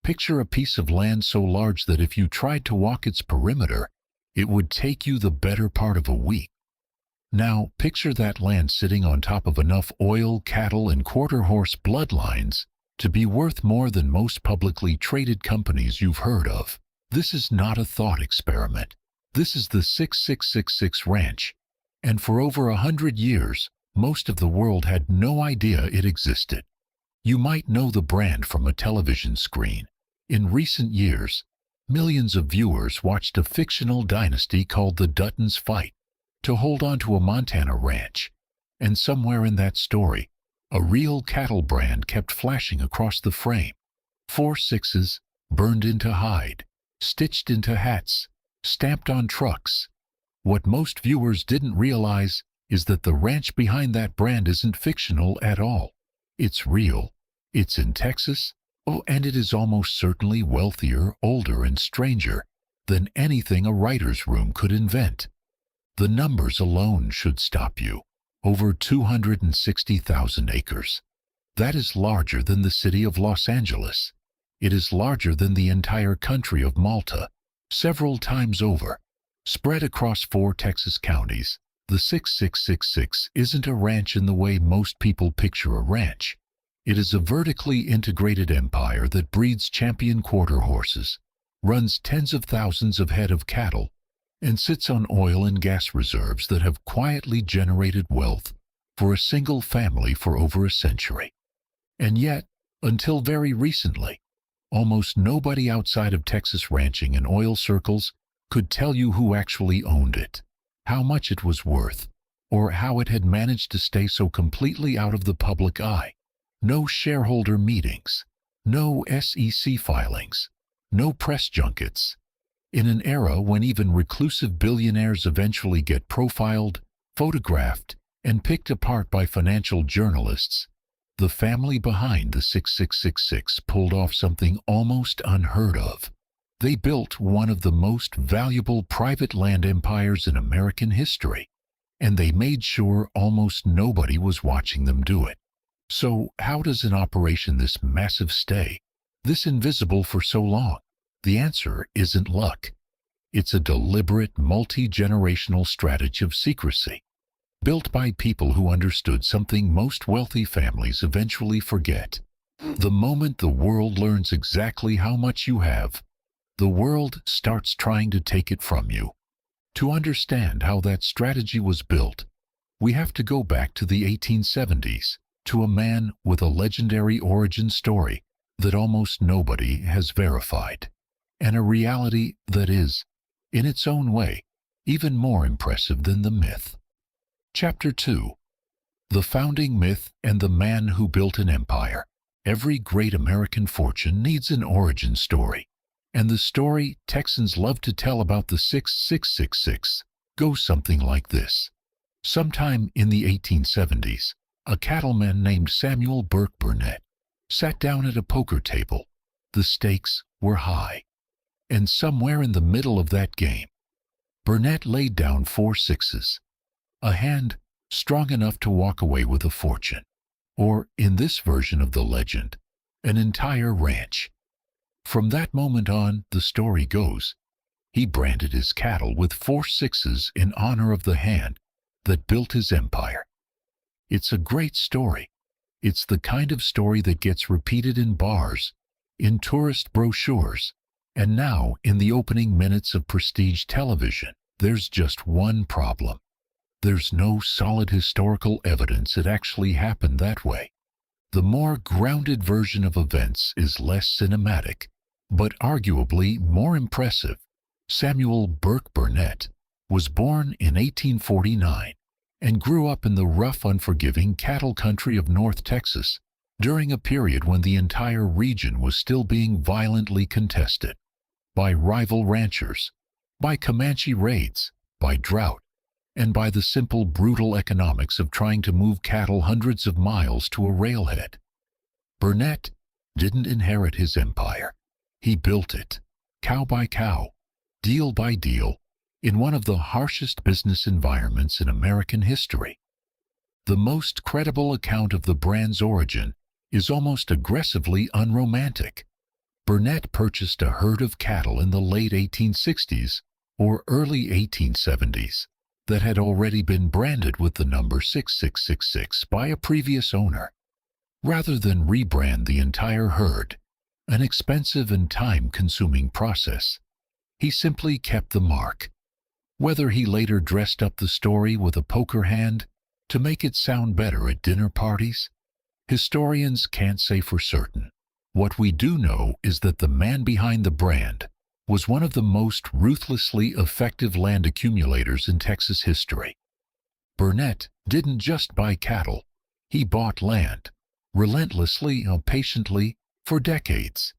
Picture a piece of land so large that if you tried to walk its perimeter, it would take you the better part of a week. Now, picture that land sitting on top of enough oil, cattle, and quarter-horse bloodlines to be worth more than most publicly traded companies you've heard of. This is not a thought experiment. This is the 6666 Ranch, and for over 100 years, most of the world had no idea it existed. You might know the brand from a television screen. In recent years, millions of viewers watched a fictional dynasty called the Duttons fight to hold on to a Montana ranch, and somewhere in that story, a real cattle brand kept flashing across the frame. 4 sixes, burned into hide, stitched into hats, stamped on trucks. What most viewers didn't realize is that the ranch behind that brand isn't fictional at all. It's real. It's in Texas. Oh, and it is almost certainly wealthier, older, and stranger than anything a writer's room could invent. The numbers alone should stop you. Over 260,000 acres. That is larger than the city of Los Angeles. It is larger than the entire country of Malta, several times over. Spread across 4 Texas counties, the 6666 isn't a ranch in the way most people picture a ranch. It is a vertically integrated empire that breeds champion quarter horses, runs tens of thousands of head of cattle, and sits on oil and gas reserves that have quietly generated wealth for a single family for over a century. And yet, until very recently, almost nobody outside of Texas ranching and oil circles could tell you who actually owned it, how much it was worth, or how it had managed to stay so completely out of the public eye. No shareholder meetings, no SEC filings, no press junkets. In an era when even reclusive billionaires eventually get profiled, photographed, and picked apart by financial journalists, the family behind the 6666 pulled off something almost unheard of. They built one of the most valuable private land empires in American history, and they made sure almost nobody was watching them do it. So how does an operation this massive stay, this invisible for so long? The answer isn't luck. It's a deliberate, multi-generational strategy of secrecy, built by people who understood something most wealthy families eventually forget. The moment the world learns exactly how much you have, the world starts trying to take it from you. To understand how that strategy was built, we have to go back to the 1870s, to a man with a legendary origin story that almost nobody has verified, and a reality that is, in its own way, even more impressive than the myth. Chapter 2. The Founding Myth and the Man Who Built an Empire. Every great American fortune needs an origin story, and the story Texans love to tell about the 6666 goes something like this. Sometime in the 1870s, a cattleman named Samuel Burnett sat down at a poker table. The stakes were high, and somewhere in the middle of that game, Burnett laid down 4 sixes, a hand strong enough to walk away with a fortune, or, in this version of the legend, an entire ranch. From that moment on, the story goes, he branded his cattle with 4 sixes in honor of the hand that built his empire. It's a great story. It's the kind of story that gets repeated in bars, in tourist brochures, and now in the opening minutes of prestige television. There's just one problem. There's no solid historical evidence it actually happened that way. The more grounded version of events is less cinematic, but arguably more impressive. Samuel Burnett was born in 1849 and grew up in the rough, unforgiving cattle country of North Texas during a period when the entire region was still being violently contested by rival ranchers, by Comanche raids, by drought, and by the simple, brutal economics of trying to move cattle hundreds of miles to a railhead. Burnett didn't inherit his empire. He built it, cow by cow, deal by deal, in one of the harshest business environments in American history. The most credible account of the brand's origin is almost aggressively unromantic. Burnett purchased a herd of cattle in the late 1860s or early 1870s that had already been branded with the number 6666 by a previous owner. Rather than rebrand the entire herd, an expensive and time-consuming process, he simply kept the mark. Whether he later dressed up the story with a poker hand to make it sound better at dinner parties, historians can't say for certain. What we do know is that the man behind the brand was one of the most ruthlessly effective land accumulators in Texas history. Burnett didn't just buy cattle, he bought land, relentlessly and patiently, for decades.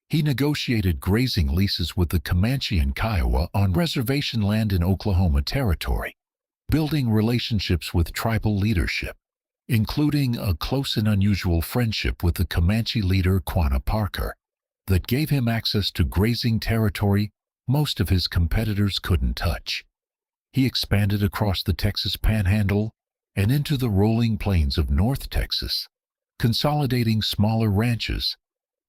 He negotiated grazing leases with the Comanche and Kiowa on reservation land in Oklahoma Territory, building relationships with tribal leadership, including a close and unusual friendship with the Comanche leader Quanah Parker, that gave him access to grazing territory most of his competitors couldn't touch. He expanded across the Texas Panhandle and into the rolling plains of North Texas, consolidating smaller ranches,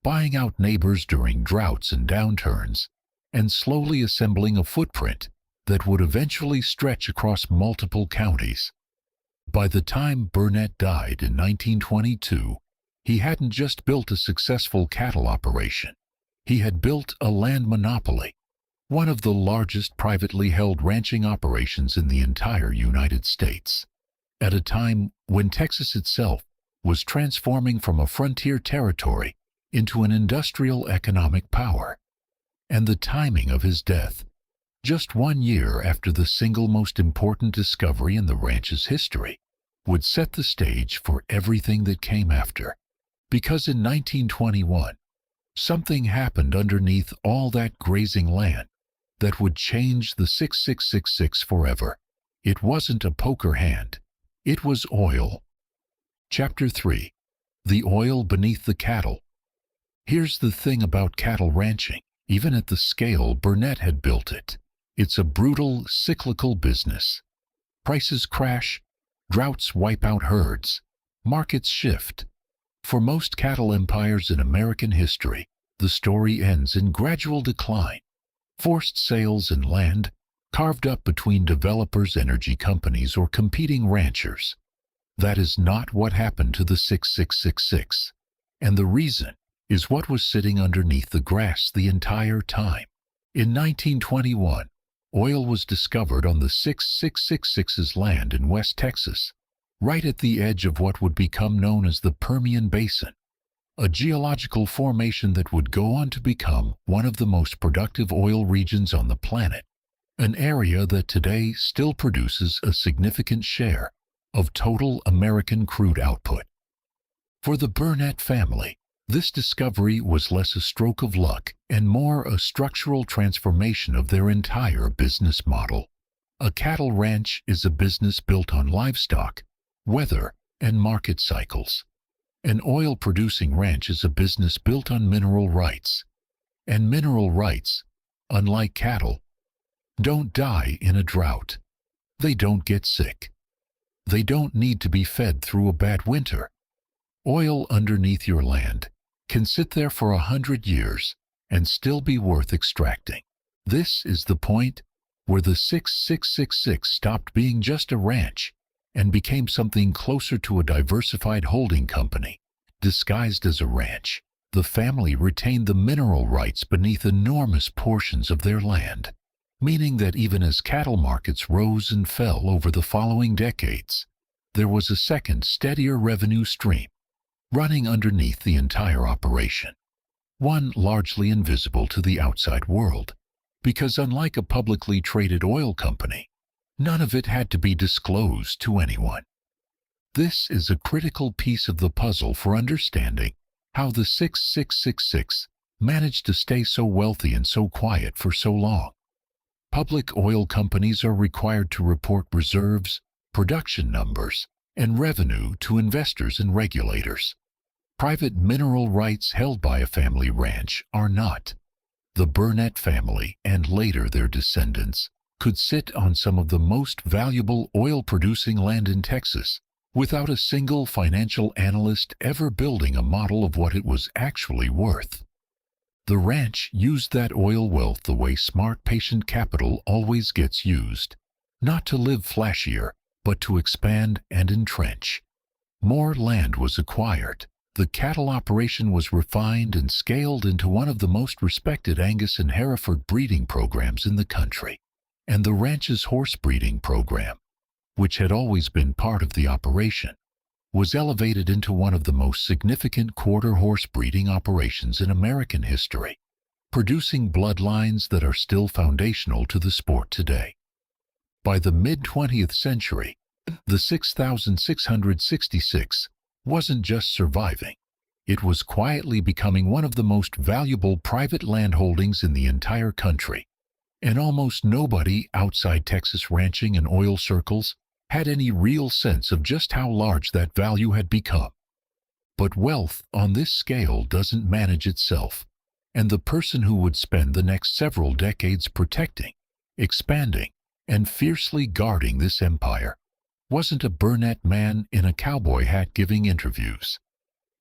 buying out neighbors during droughts and downturns, and slowly assembling a footprint that would eventually stretch across multiple counties. By the time Burnett died in 1922, he hadn't just built a successful cattle operation. He had built a land monopoly, one of the largest privately held ranching operations in the entire United States, at a time when Texas itself was transforming from a frontier territory into an industrial economic power. And the timing of his death, just 1 year after the single most important discovery in the ranch's history, would set the stage for everything that came after. Because in 1921, something happened underneath all that grazing land that would change the 6666 forever. It wasn't a poker hand. It was oil. Chapter 3. The oil beneath the cattle. Here's the thing about cattle ranching, even at the scale Burnett had built it. It's a brutal, cyclical business. Prices crash, droughts wipe out herds, markets shift. For most cattle empires in American history, the story ends in gradual decline. Forced sales and land, carved up between developers, energy companies, or competing ranchers. That is not what happened to the 6666. And the reason is what was sitting underneath the grass the entire time. In 1921, oil was discovered on the 6666's land in West Texas, right at the edge of what would become known as the Permian Basin, a geological formation that would go on to become one of the most productive oil regions on the planet, an area that today still produces a significant share of total American crude output. For the Burnett family, this discovery was less a stroke of luck and more a structural transformation of their entire business model. A cattle ranch is a business built on livestock, weather, and market cycles. An oil-producing ranch is a business built on mineral rights. And mineral rights, unlike cattle, don't die in a drought. They don't get sick. They don't need to be fed through a bad winter. Oil underneath your land can sit there for 100 years and still be worth extracting. This is the point where the 6666 stopped being just a ranch and became something closer to a diversified holding company, disguised as a ranch. The family retained the mineral rights beneath enormous portions of their land, meaning that even as cattle markets rose and fell over the following decades, there was a second, steadier revenue stream running underneath the entire operation, one largely invisible to the outside world, because unlike a publicly traded oil company, none of it had to be disclosed to anyone. This is a critical piece of the puzzle for understanding how the 6666 managed to stay so wealthy and so quiet for so long. Public oil companies are required to report reserves, production numbers, and revenue to investors and regulators. Private mineral rights held by a family ranch are not. The Burnett family, and later their descendants, could sit on some of the most valuable oil-producing land in Texas without a single financial analyst ever building a model of what it was actually worth. The ranch used that oil wealth the way smart patient capital always gets used, not to live flashier, but to expand and entrench. More land was acquired. The cattle operation was refined and scaled into one of the most respected Angus and Hereford breeding programs in the country. And the ranch's horse breeding program, which had always been part of the operation, was elevated into one of the most significant quarter horse breeding operations in American history, producing bloodlines that are still foundational to the sport today. By the mid-20th century, the 6,666 wasn't just surviving. It was quietly becoming one of the most valuable private land holdings in the entire country, and almost nobody outside Texas ranching and oil circles had any real sense of just how large that value had become. But wealth on this scale doesn't manage itself, and the person who would spend the next several decades protecting, expanding, and fiercely guarding this empire wasn't a Burnett man in a cowboy hat giving interviews.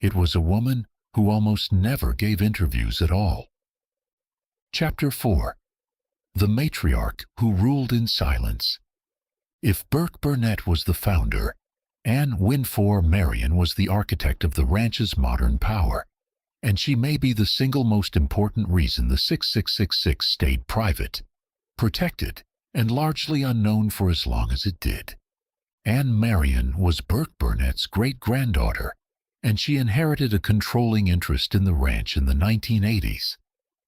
It was a woman who almost never gave interviews at all. Chapter 4. The Matriarch Who Ruled in Silence. If Burke Burnett was the founder, Anne Winfore Marion was the architect of the ranch's modern power, and she may be the single most important reason the 6666 stayed private, protected, and largely unknown for as long as it did. Anne Marion was Burke Burnett's great-granddaughter, and she inherited a controlling interest in the ranch in the 1980s,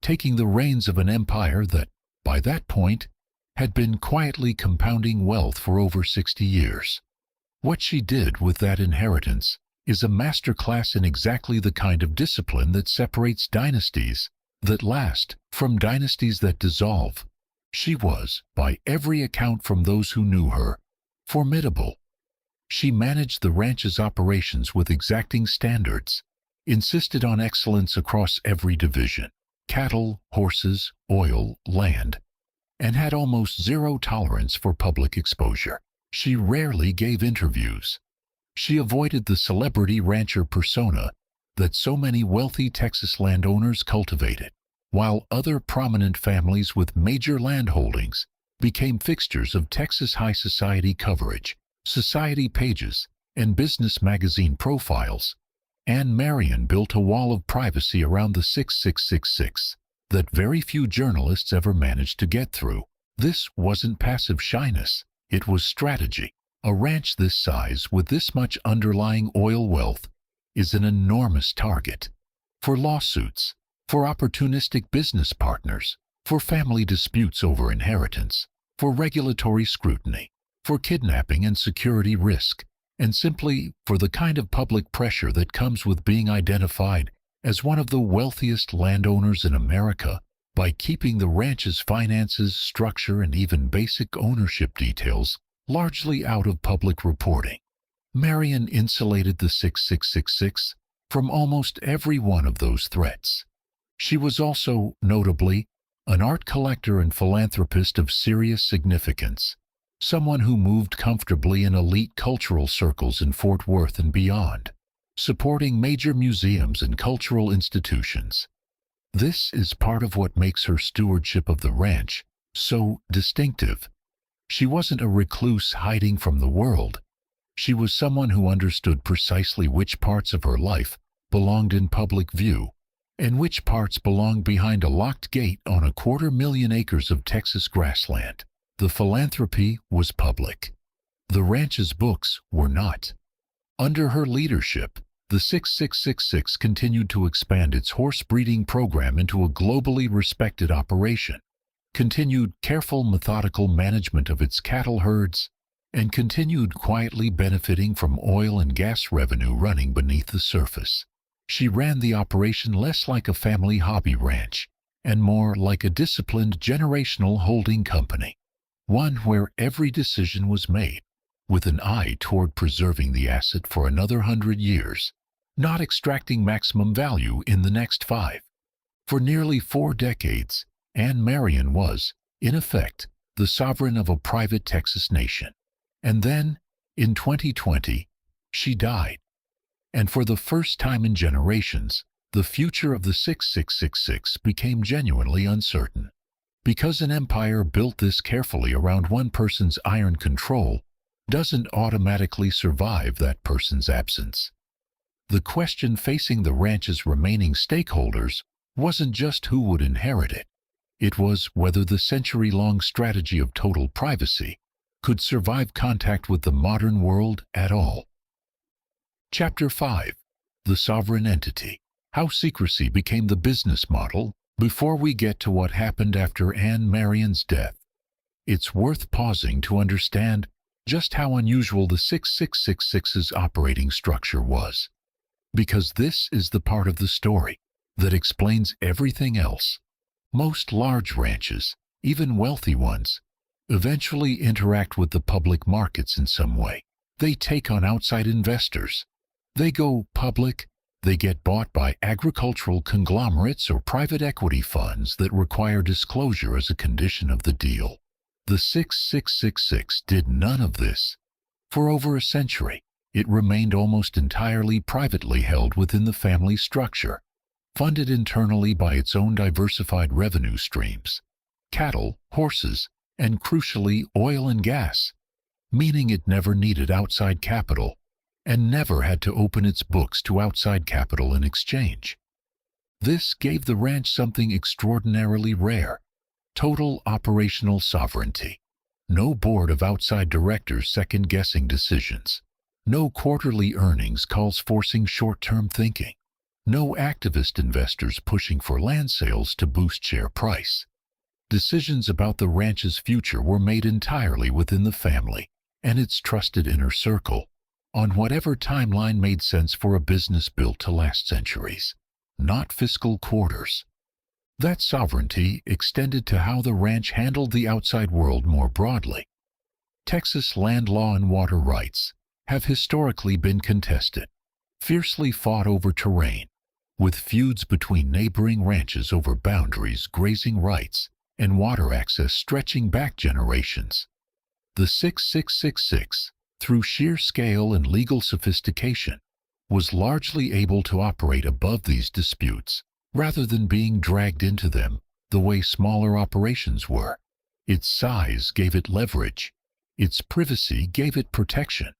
taking the reins of an empire that, by that point, had been quietly compounding wealth for over 60 years. What she did with that inheritance is a masterclass in exactly the kind of discipline that separates dynasties that last from dynasties that dissolve. She was, by every account from those who knew her, formidable. She managed the ranch's operations with exacting standards, insisted on excellence across every division: cattle, horses, oil, land, and had almost zero tolerance for public exposure. She rarely gave interviews. She avoided the celebrity rancher persona that so many wealthy Texas landowners cultivated, while other prominent families with major land holdings became fixtures of Texas high society coverage, society pages, and business magazine profiles. Anne Marion built a wall of privacy around the 6666 that very few journalists ever managed to get through. This wasn't passive shyness, it was strategy. A ranch this size with this much underlying oil wealth is an enormous target for lawsuits, for opportunistic business partners, for family disputes over inheritance, for regulatory scrutiny, for kidnapping and security risk, and simply for the kind of public pressure that comes with being identified as one of the wealthiest landowners in America by keeping the ranch's finances, structure, and even basic ownership details largely out of public reporting. Marion insulated the 6666 from almost every one of those threats. She was also, notably, an art collector and philanthropist of serious significance, someone who moved comfortably in elite cultural circles in Fort Worth and beyond, supporting major museums and cultural institutions. This is part of what makes her stewardship of the ranch so distinctive. She wasn't a recluse hiding from the world. She was someone who understood precisely which parts of her life belonged in public view, and which parts belonged behind a locked gate on 250,000 acres of Texas grassland. The philanthropy was public. The ranch's books were not. Under her leadership, the 6666 continued to expand its horse breeding program into a globally respected operation, continued careful methodical management of its cattle herds, and continued quietly benefiting from oil and gas revenue running beneath the surface. She ran the operation less like a family hobby ranch and more like a disciplined generational holding company, one where every decision was made with an eye toward preserving the asset for another 100 years, not extracting maximum value in the next 5. For nearly 4 decades, Anne Marion was, in effect, the sovereign of a private Texas nation. And then, in 2020, she died. And for the first time in generations, the future of the 6666 became genuinely uncertain. Because an empire built this carefully around one person's iron control doesn't automatically survive that person's absence. The question facing the ranch's remaining stakeholders wasn't just who would inherit it. It was whether the century-long strategy of total privacy could survive contact with the modern world at all. Chapter 5. The Sovereign Entity. How secrecy became the business model. Before we get to what happened after Anne Marion's death, it's worth pausing to understand just how unusual the 6666's operating structure was. Because this is the part of the story that explains everything else. Most large ranches, even wealthy ones, eventually interact with the public markets in some way. They take on outside investors. They go public. They get bought by agricultural conglomerates or private equity funds that require disclosure as a condition of the deal. The 6666 did none of this. For over a century, it remained almost entirely privately held within the family structure, funded internally by its own diversified revenue streams, cattle, horses, and crucially oil and gas, meaning it never needed outside capital and never had to open its books to outside capital in exchange. This gave the ranch something extraordinarily rare: total operational sovereignty. No board of outside directors second-guessing decisions. No quarterly earnings calls forcing short-term thinking. No activist investors pushing for land sales to boost share price. Decisions about the ranch's future were made entirely within the family and its trusted inner circle, on whatever timeline made sense for a business built to last centuries, not fiscal quarters. That sovereignty extended to how the ranch handled the outside world more broadly. Texas land law and water rights have historically been contested, fiercely fought over terrain, with feuds between neighboring ranches over boundaries, grazing rights, and water access stretching back generations. The 6666, through sheer scale and legal sophistication, was largely able to operate above these disputes, rather than being dragged into them the way smaller operations were. Its size gave it leverage, its privacy gave it protection,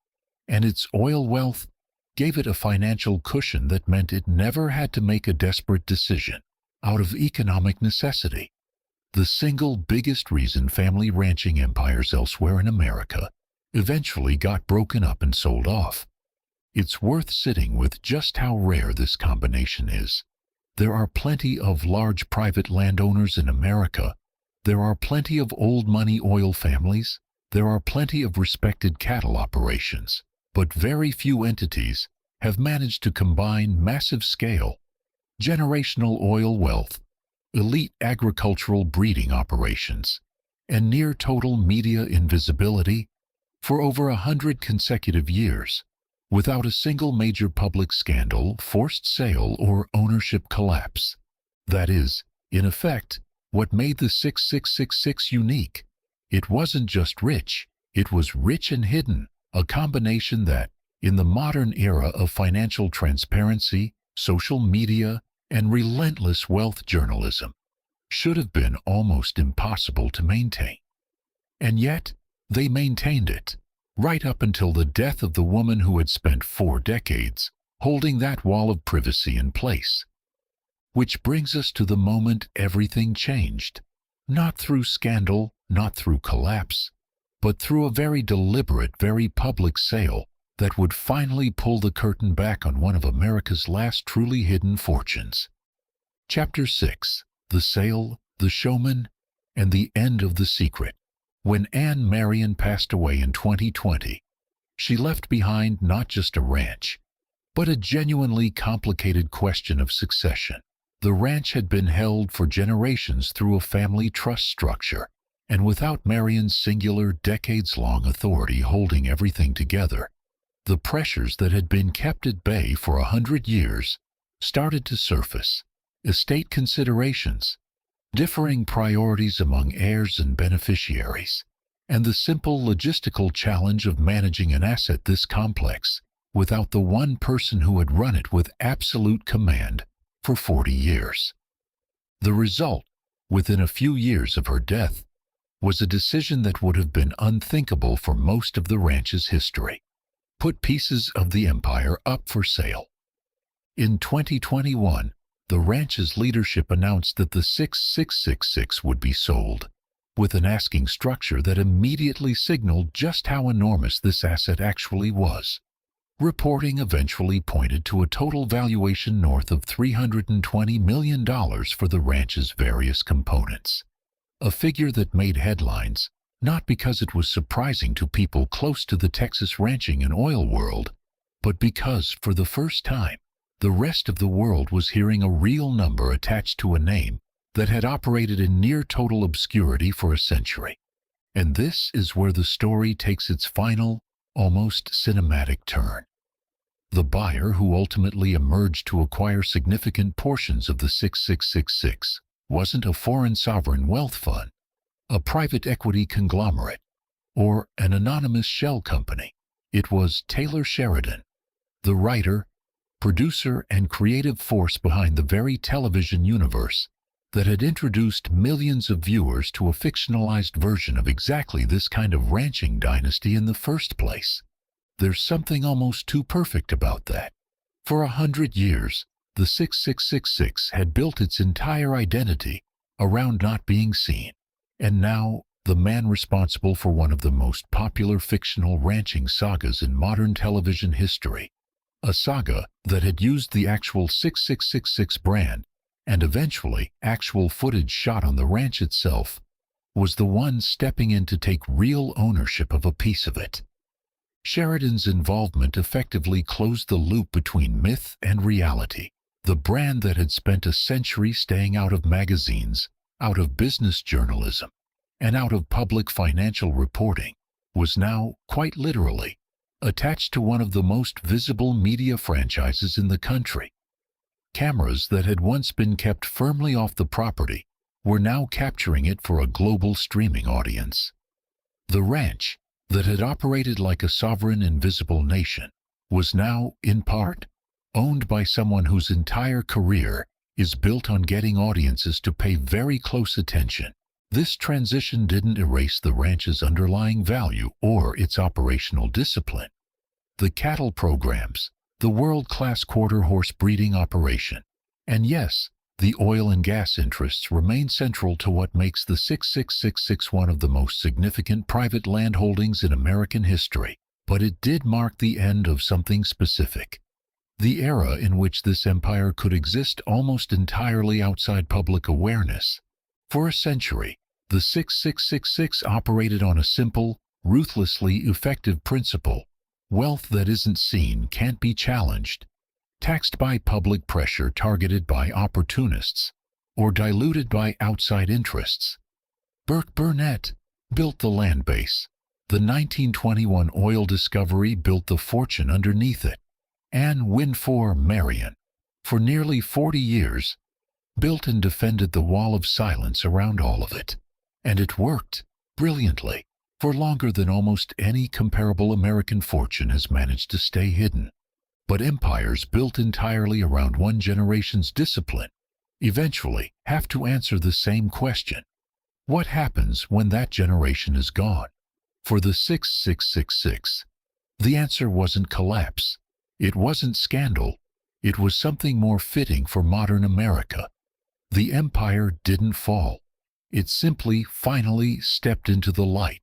and its oil wealth gave it a financial cushion that meant it never had to make a desperate decision out of economic necessity. The single biggest reason family ranching empires elsewhere in America eventually got broken up and sold off. It's worth sitting with just how rare this combination is. There are plenty of large private landowners in America. There are plenty of old money oil families. There are plenty of respected cattle operations. But very few entities have managed to combine massive scale, generational oil wealth, elite agricultural breeding operations, and near total media invisibility for over 100 consecutive years, without a single major public scandal, forced sale, or ownership collapse. That is, in effect, what made the 6666 unique. It wasn't just rich, it was rich and hidden, a combination that, in the modern era of financial transparency, social media, and relentless wealth journalism, should have been almost impossible to maintain. And yet, they maintained it, right up until the death of the woman who had spent 4 decades holding that wall of privacy in place. Which brings us to the moment everything changed. Not through scandal, not through collapse, but through a very deliberate, very public sale that would finally pull the curtain back on one of America's last truly hidden fortunes. Chapter 6. The Sale, the Showman, and the End of the Secret. When Anne Marion passed away in 2020, she left behind not just a ranch, but a genuinely complicated question of succession. The ranch had been held for generations through a family trust structure, and without Marion's singular, decades-long authority holding everything together, the pressures that had been kept at bay for 100 years started to surface. Estate considerations, differing priorities among heirs and beneficiaries, and the simple logistical challenge of managing an asset this complex without the one person who had run it with absolute command for 40 years. The result, within a few years of her death, was a decision that would have been unthinkable for most of the ranch's history: put pieces of the empire up for sale. In 2021, the ranch's leadership announced that the 6666 would be sold, with an asking structure that immediately signaled just how enormous this asset actually was. Reporting eventually pointed to a total valuation north of $320 million for the ranch's various components, a figure that made headlines not because it was surprising to people close to the Texas ranching and oil world, but because, for the first time, the rest of the world was hearing a real number attached to a name that had operated in near total obscurity for a century. And this is where the story takes its final, almost cinematic turn. The buyer who ultimately emerged to acquire significant portions of the 6666 wasn't a foreign sovereign wealth fund, a private equity conglomerate, or an anonymous shell company. It was Taylor Sheridan, the writer, producer, and creative force behind the very television universe that had introduced millions of viewers to a fictionalized version of exactly this kind of ranching dynasty in the first place. There's something almost too perfect about that. For 100 years, the 6666 had built its entire identity around not being seen, and now the man responsible for one of the most popular fictional ranching sagas in modern television history, a saga that had used the actual 6666 brand and eventually actual footage shot on the ranch itself, was the one stepping in to take real ownership of a piece of it. Sheridan's involvement effectively closed the loop between myth and reality. The brand that had spent a century staying out of magazines, out of business journalism, and out of public financial reporting was now, quite literally, attached to one of the most visible media franchises in the country. Cameras that had once been kept firmly off the property were now capturing it for a global streaming audience. The ranch, that had operated like a sovereign invisible nation, was now, in part, owned by someone whose entire career is built on getting audiences to pay very close attention. This transition didn't erase the ranch's underlying value or its operational discipline. The cattle programs, the world-class quarter-horse breeding operation, and yes, the oil and gas interests remain central to what makes the 6666 one of the most significant private land holdings in American history. But it did mark the end of something specific. The era in which this empire could exist almost entirely outside public awareness. For a century, the 6666 operated on a simple, ruthlessly effective principle: wealth that isn't seen can't be challenged, taxed by public pressure, targeted by opportunists, or diluted by outside interests. Burnett built the land base. The 1921 oil discovery built the fortune underneath it. And Winfor Marion, for nearly 40 years, built and defended the wall of silence around all of it. And it worked brilliantly, for longer than almost any comparable American fortune has managed to stay hidden. But empires built entirely around one generation's discipline eventually have to answer the same question: what happens when that generation is gone? For the 6666, the answer wasn't collapse. It wasn't scandal. It was something more fitting for modern America. The empire didn't fall. It simply, finally stepped into the light,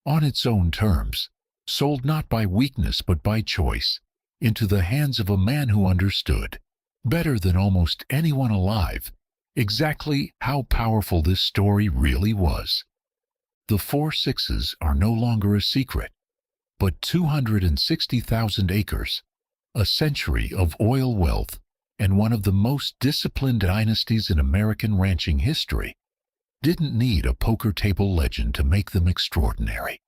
on its own terms, sold not by weakness but by choice, into the hands of a man who understood, better than almost anyone alive, exactly how powerful this story really was. The 4 sixes are no longer a secret, but 260,000 acres, a century of oil wealth, and one of the most disciplined dynasties in American ranching history, didn't need a poker table legend to make them extraordinary.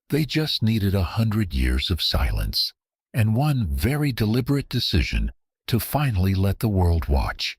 They just needed 100 years of silence, and one very deliberate decision to finally let the world watch.